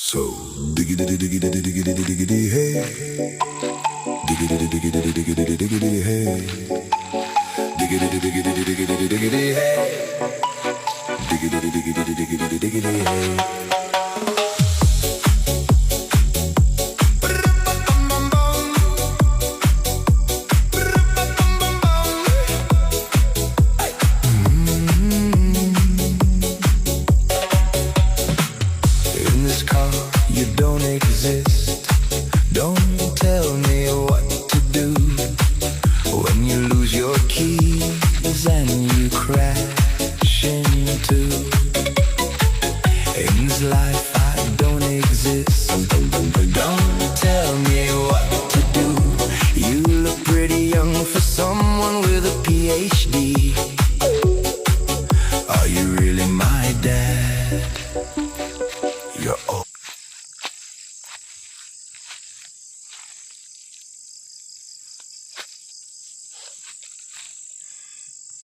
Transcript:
So diggity diggity diggity diggity hey, diggity diggity diggity diggity hey, diggity diggity diggity diggity hey, diggity diggity diggity diggity hey. You don't exist. Don't tell me